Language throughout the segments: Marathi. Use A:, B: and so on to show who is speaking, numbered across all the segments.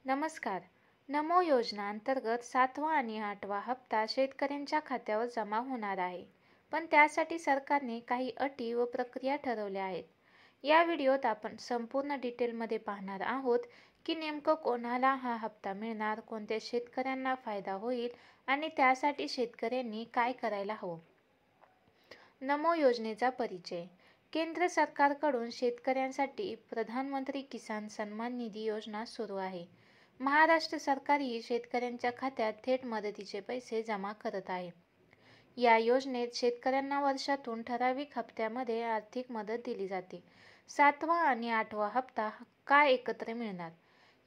A: नमस्कार. नमो योजना अंतर्गत 7वा आणि 8वा हप्ता शेतकऱ्यांच्या खात्यावर जमा होणार आहे. पण त्यासाठी सरकारने काही अटी व प्रक्रिया ठरवल्या आहेत. या व्हिडिओत आपण संपूर्ण डिटेलमध्ये पाहणार आहोत की नेमकं कोणाला हा हप्ता मिळणार, कोणत्या शेतकऱ्यांना फायदा होईल आणि त्यासाठी शेतकऱ्यांनी काय करायला हवं. नमो योजनेचा परिचय. केंद्र सरकारकडून शेतकऱ्यांसाठी प्रधानमंत्री किसान सन्मान निधी योजना सुरू आहे. महाराष्ट्र सरकारही शेतकऱ्यांच्या खात्यात थेट मदतीचे पैसे जमा करत आहे. या योजनेत शेतकऱ्यांना वर्षातून ठराविक हप्त्यामध्ये आर्थिक मदत दिली जाते. 7वा आणि 8वा हप्ता का एकत्र मिळणार?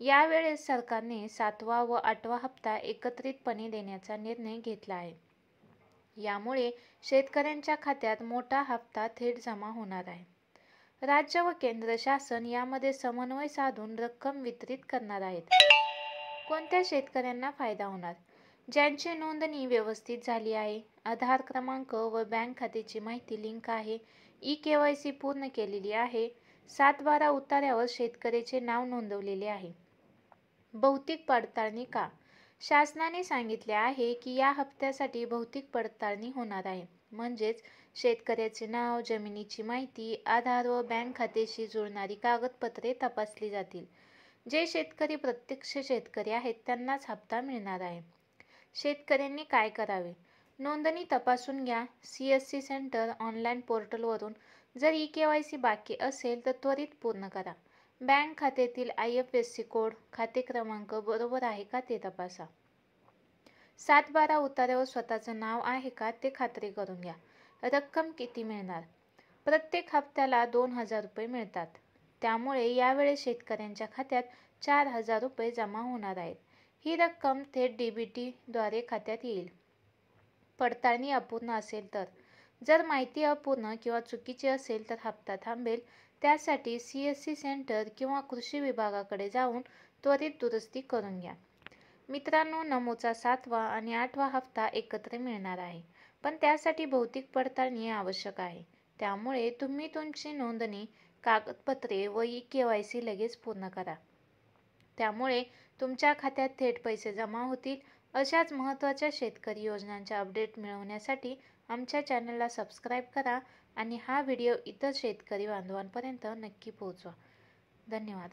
A: यावेळेस सरकारने 7वा व 8वा हप्ता एकत्रितपणे देण्याचा निर्णय घेतला आहे. यामुळे शेतकऱ्यांच्या खात्यात मोठा हप्ता थेट जमा होणार आहे. राज्य व केंद्र शासन यामध्ये समन्वय साधून रक्कम वितरित करणार आहेत. कोणत्या शेतकऱ्यांना फायदा होणार? ज्यांची नोंदणी व्यवस्थित झाली आहे, आधार क्रमांक व बँक खात्याची माहिती लिंक आहे, ई-केवायसी पूर्ण केलेली आहे, 7/12 उताऱ्यावर शेतकऱ्याचे नाव नोंदवलेले आहे. भौतिक पडताळणी का? शासनाने सांगितले आहे की या हप्त्यासाठी भौतिक पडताळणी होणार आहे. म्हणजेच शेतकऱ्याचे नाव, जमिनीची माहिती, आधार व बँक खात्याशी जुळणारी कागदपत्रे तपासली जातील. जे शेतकरी प्रत्यक्ष शेतकरी आहेत त्यांनाच हप्ता मिळणार आहे. शेतकऱ्यांनी काय करावे? नोंदणी तपासून घ्या. CSC सेंटर ऑनलाईन पोर्टलवरून. जर ई-केवायसी बाकी असेल तर त्वरित पूर्ण करा. बँक खात्यातील IFSC कोड, खाते क्रमांक बरोबर आहे का ते तपासा. 7/12 उताऱ्यावर स्वतःचं नाव आहे का ते खात्री करून घ्या. रक्कम किती मिळणार? प्रत्येक हप्त्याला 2,000 रुपये मिळतात. त्यामुळे यावेळेस शेतकऱ्यांच्या खात्यात 4,000 रुपये जमा होणार आहेत. ही रक्कम थेट DBT द्वारे खात्यात येईल. पडताळणी अपूर्ण असेल तर? जर माहिती अपूर्ण किंवा चुकीची असेल तर हप्ता थांबेल. त्यासाठी CSC सेंटर किंवा कृषी विभागाकडे जाऊन त्वरित दुरुस्ती करून घ्या. मित्रांनो, नमोचा 7वा आणि 8वा हप्ता एकत्र मिळणार आहे. पण त्यासाठी भौतिक पडताळणी आवश्यक आहे. त्यामुळे तुम्ही तुमची नोंदणी, कागदपत्रे व ई-केवायसी लगेच पूर्ण करा. त्यामुळे तुमच्या खात्यात थेट पैसे जमा होतील. अशाच महत्त्वाच्या शेतकरी योजनांच्या अपडेट मिळवण्यासाठी आमच्या चॅनलला सबस्क्राईब करा आणि हा व्हिडिओ इतर शेतकरी बांधवांपर्यंत नक्की पोहोचवा. धन्यवाद.